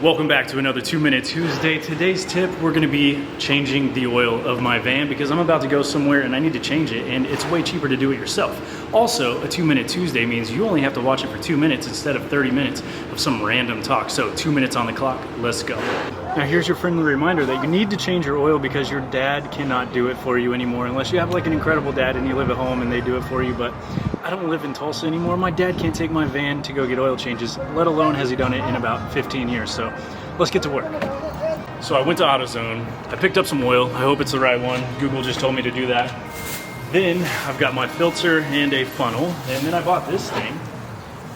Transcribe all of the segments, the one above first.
Welcome back to another 2 Minute Tuesday. Today's tip, we're gonna be changing the oil of my van because I'm about to go somewhere and I need to change it, and it's way cheaper to do it yourself. Also, a 2 Minute Tuesday means you only have to watch it for 2 minutes instead of 30 minutes of some random talk. So 2 minutes on the clock, let's go. Now here's your friendly reminder that you need to change your oil because your dad cannot do it for you anymore unless you have like an incredible dad and you live at home and they do it for you. But I don't live in Tulsa anymore. My dad can't take my van to go get oil changes, let alone has he done it in about 15 years. So let's get to work. So I went to AutoZone. I picked up some oil. I hope it's the right one. Google just told me to do that. Then I've got my filter and a funnel. And then I bought this thing.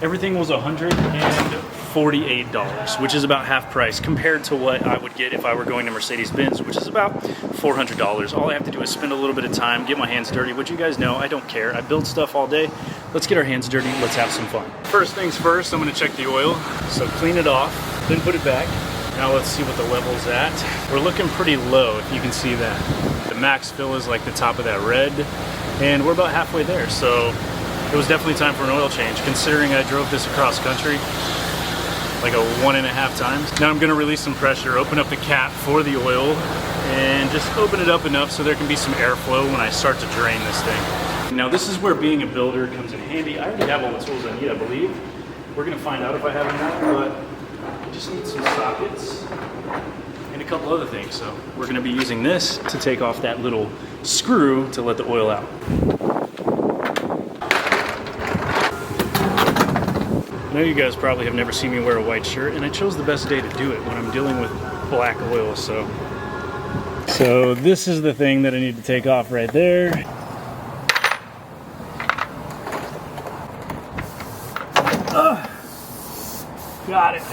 Everything was $148, which is about half price compared to what I would get if I were going to Mercedes-Benz, which is about $400. All I have to do is spend a little bit of time, get my hands dirty, which you guys know, I don't care. I build stuff all day. Let's get our hands dirty. Let's have some fun. First things first, I'm gonna check the oil. So clean it off, then put it back. Now let's see what the level's at. We're looking pretty low, if you can see that. The max fill is like the top of that red, and we're about halfway there. So it was definitely time for an oil change, considering I drove this across country like 1.5 times. Now I'm gonna release some pressure, open up the cap for the oil, and just open it up enough so there can be some airflow when I start to drain this thing. Now this is where being a builder comes in handy. I already have all the tools I need, I believe. We're gonna find out if I have enough, but I just need some sockets and a couple other things. So we're gonna be using this to take off that little screw to let the oil out. I know you guys probably have never seen me wear a white shirt, and I chose the best day to do it when I'm dealing with black oil. So this is the thing that I need to take off right there. Got it.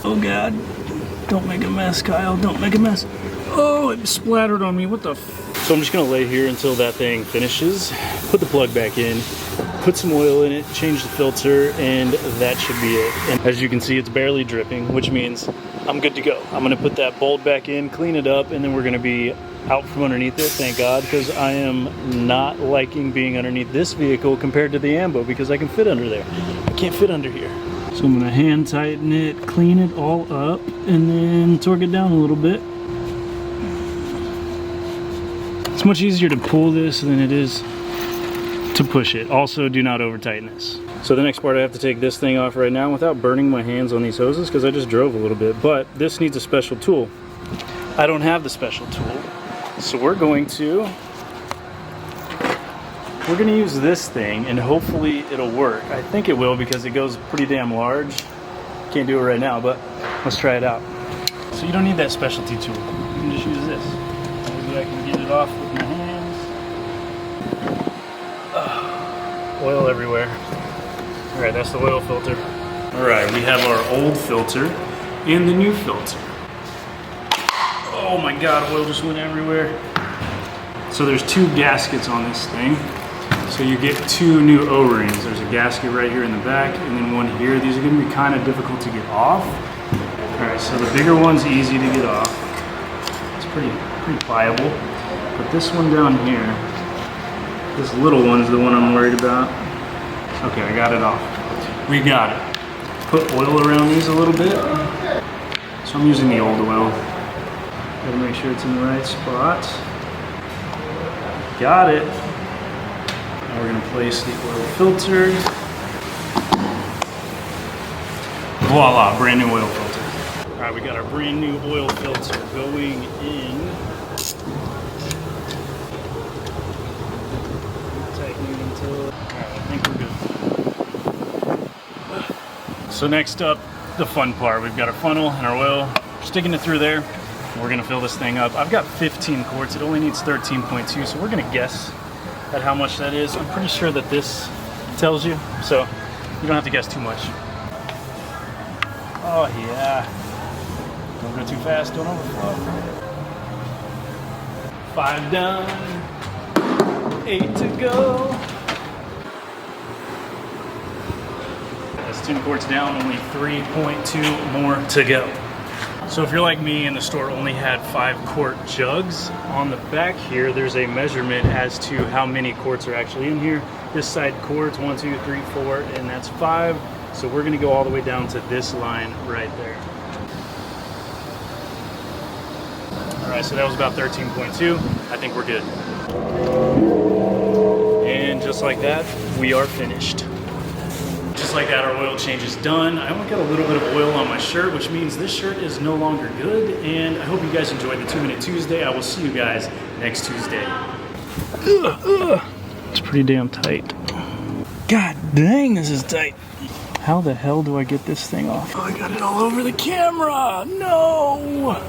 Oh God, don't make a mess, Kyle, don't make a mess. Oh, it splattered on me, what the So I'm just gonna lay here until that thing finishes, put the plug back in, put some oil in it, change the filter, and that should be it. And as you can see, it's barely dripping, which means I'm good to go. I'm gonna put that bolt back in, clean it up, and then we're gonna be out from underneath it, thank God, because I am not liking being underneath this vehicle compared to the Ambo because I can fit under there. I can't fit under here. So I'm gonna hand tighten it, clean it all up, and then torque it down a little bit. It's much easier to pull this than it is to push it. Also, do not over tighten this. So the next part, I have to take this thing off right now without burning my hands on these hoses because I just drove a little bit, but this needs a special tool. I don't have the special tool. So we're gonna use this thing and hopefully it'll work. I think it will because it goes pretty damn large. Can't do it right now, but let's try it out. So you don't need that specialty tool. You can just use this. Maybe I can get it off with my hands. Oil everywhere. All right, that's the oil filter. All right, we have our old filter and the new filter. Oh my God, oil just went everywhere. So there's 2 gaskets on this thing. So you get 2 new O-rings. There's a gasket right here in the back and then one here. These are gonna be kind of difficult to get off. All right, so the bigger one's easy to get off. It's pretty pliable. But this one down here, this little one's the one I'm worried about. Okay, I got it off. We got it. Put oil around these a little bit. So I'm using the old oil. Gotta make sure it's in the right spot. Got it. Now we're gonna place the oil filter. Voila, brand new oil filter. All right, we got our brand new oil filter going in. Tightening until, all right, I think we're good. So next up, the fun part. We've got our funnel and our oil. Sticking it through there. We're gonna fill this thing up. I've got 15 quarts. It only needs 13.2, so we're gonna guess at how much that is. I'm pretty sure that this tells you, so you don't have to guess too much. Oh yeah. Don't go too fast, don't overflow. 5 done, 8 to go. That's 10 quarts down, only 3.2 more to go. So if you're like me and the store only had 5-quart jugs, on the back here there's a measurement as to how many quarts are actually in here. This side quarts, 1, 2, 3, 4, and that's 5. So we're gonna go all the way down to this line right there. All right, so that was about 13.2. I think we're good. And just like that, we are finished. Just like that, our oil change is done. I only got a little bit of oil on my shirt, which means this shirt is no longer good. And I hope you guys enjoyed the 2-Minute Tuesday. I will see you guys next Tuesday. It's pretty damn tight. God dang, this is tight. How the hell do I get this thing off? Oh, I got it all over the camera. No!